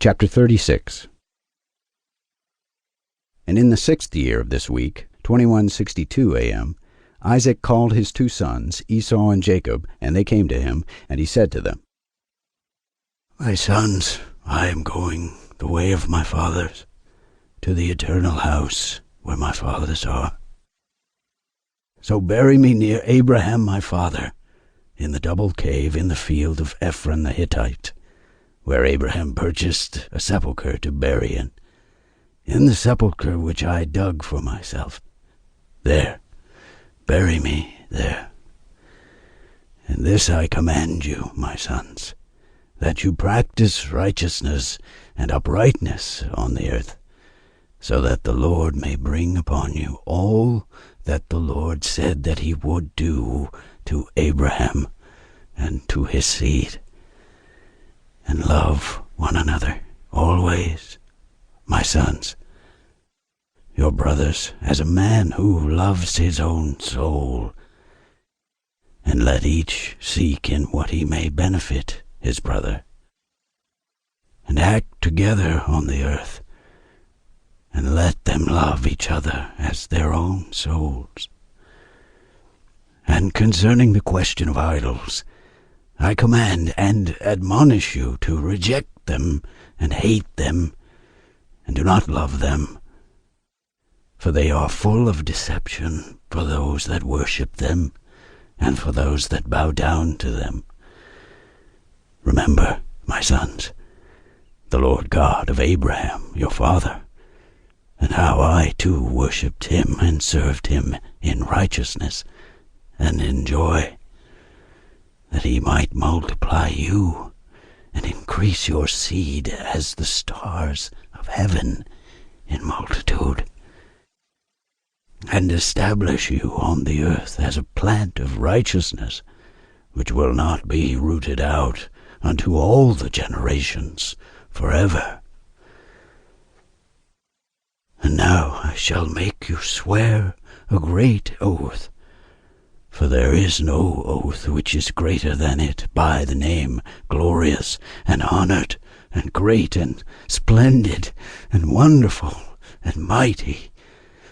Chapter 36. And in the 6th year of this week, 2162 a.m., Isaac called his 2 sons, Esau and Jacob, and they came to him, and he said to them, My sons, I am going the way of my fathers, to the eternal house where my fathers are. So bury me near Abraham my father, in the double cave in the field of Ephron the Hittite, where Abraham purchased a sepulchre to bury in the sepulchre which I dug for myself. There, bury me there. And this I command you, my sons, that you practice righteousness and uprightness on the earth, so that the Lord may bring upon you all that the Lord said that he would do to Abraham and to his seed. And love one another always, my sons, your brothers, as a man who loves his own soul, and let each seek in what he may benefit his brother, and act together on the earth, and let them love each other as their own souls. And concerning the question of idols, I command and admonish you to reject them and hate them, and do not love them, for they are full of deception for those that worship them, and for those that bow down to them. Remember, my sons, the Lord God of Abraham, your father, and how I too worshipped him and served him in righteousness and in joy, that he might multiply you and increase your seed as the stars of heaven in multitude, and establish you on the earth as a plant of righteousness, which will not be rooted out unto all the generations forever. And now I shall make you swear a great oath, for there is no oath which is greater than it by the name glorious and honored and great and splendid and wonderful and mighty,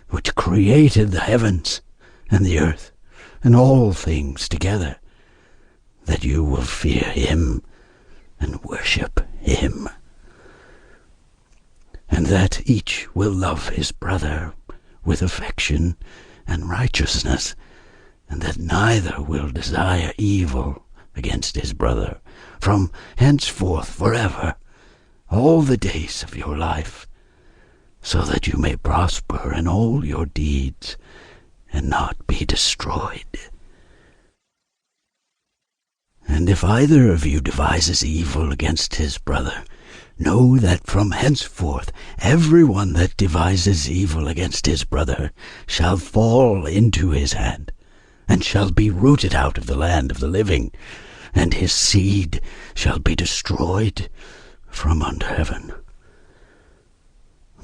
which created the heavens and the earth and all things together, that you will fear him and worship him, and that each will love his brother with affection and righteousness, and that neither will desire evil against his brother from henceforth forever, all the days of your life, so that you may prosper in all your deeds and not be destroyed. And if either of you devises evil against his brother, know that from henceforth every one that devises evil against his brother shall fall into his hand, and shall be rooted out of the land of the living, and his seed shall be destroyed from under heaven.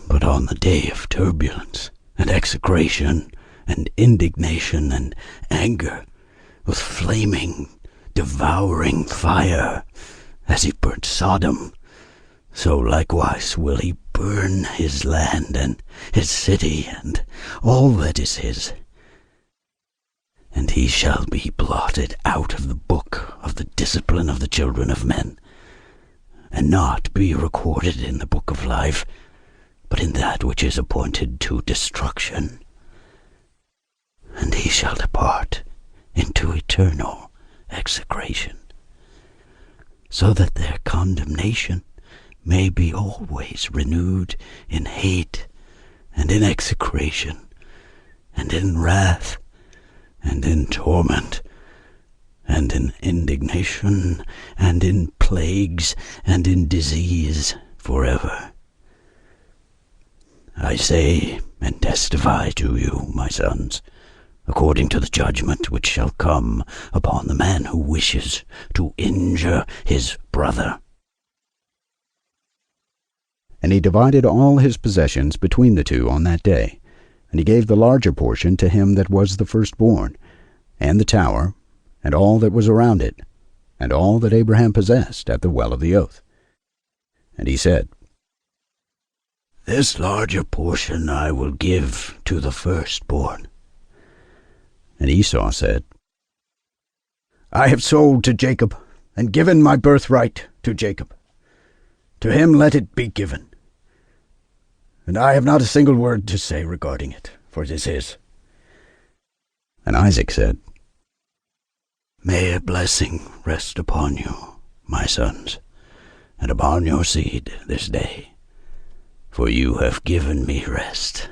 But on the day of turbulence and execration and indignation and anger, with flaming, devouring fire, as he burnt Sodom, so likewise will he burn his land and his city and all that is his. And he shall be blotted out of the book of the discipline of the children of men, and not be recorded in the book of life, but in that which is appointed to destruction. And he shall depart into eternal execration, so that their condemnation may be always renewed in hate and in execration and in wrath and in torment and in indignation and in plagues and in disease forever. I say and testify to you, my sons, according to the judgment which shall come upon the man who wishes to injure his brother. And he divided all his possessions between the 2 on that day, and he gave the larger portion to him that was the firstborn, and the tower, and all that was around it, and all that Abraham possessed at the well of the oath. And he said, This larger portion I will give to the firstborn. And Esau said, I have sold to Jacob, and given my birthright to Jacob. To him let it be given. And I have not a single word to say regarding it, for it is his. And Isaac said, May a blessing rest upon you, my sons, and upon your seed this day. For you have given me rest,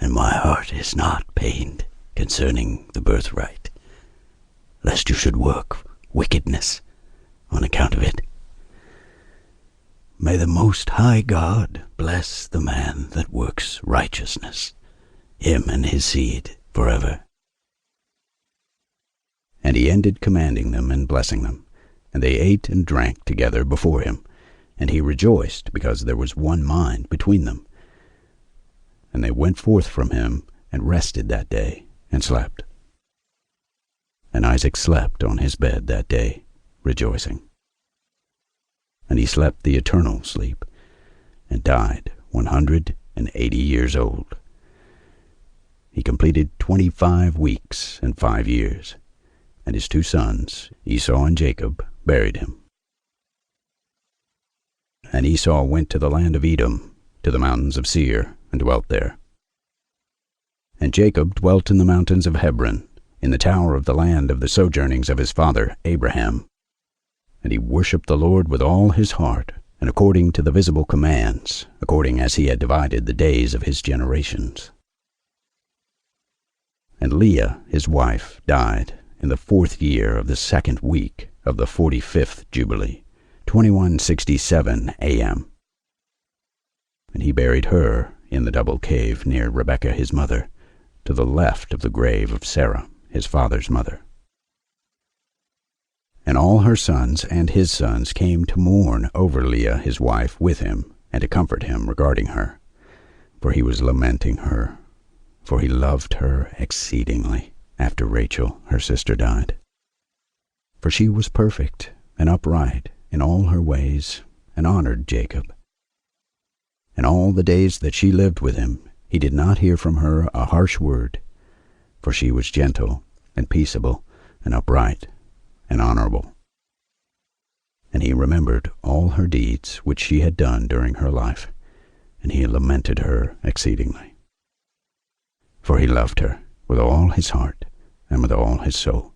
and my heart is not pained concerning the birthright, lest you should work wickedness on account of it. May the Most High God bless the man that works righteousness, him and his seed forever. And he ended commanding them and blessing them. And they ate and drank together before him. And he rejoiced, because there was one mind between them. And they went forth from him, and rested that day, and slept. And Isaac slept on his bed that day, rejoicing. And he slept the eternal sleep, and died 180 years old. He completed 25 weeks and 5 years. And his 2 sons, Esau and Jacob, buried him. And Esau went to the land of Edom, to the mountains of Seir, and dwelt there. And Jacob dwelt in the mountains of Hebron, in the tower of the land of the sojournings of his father Abraham. And he worshipped the Lord with all his heart, and according to the visible commands, according as he had divided the days of his generations. And Leah, his wife, died in the 4th year of the 2nd week of the 45th Jubilee, 2167 A.M. And he buried her in the double cave near Rebekah his mother, to the left of the grave of Sarah, his father's mother. And all her sons and his sons came to mourn over Leah his wife with him, and to comfort him regarding her, for he was lamenting her, for he loved her exceedingly, after Rachel, her sister, died. For she was perfect and upright in all her ways, and honored Jacob. And all the days that she lived with him, he did not hear from her a harsh word, for she was gentle and peaceable and upright and honorable. And he remembered all her deeds which she had done during her life, and he lamented her exceedingly. For he loved her with all his heart and with all his soul.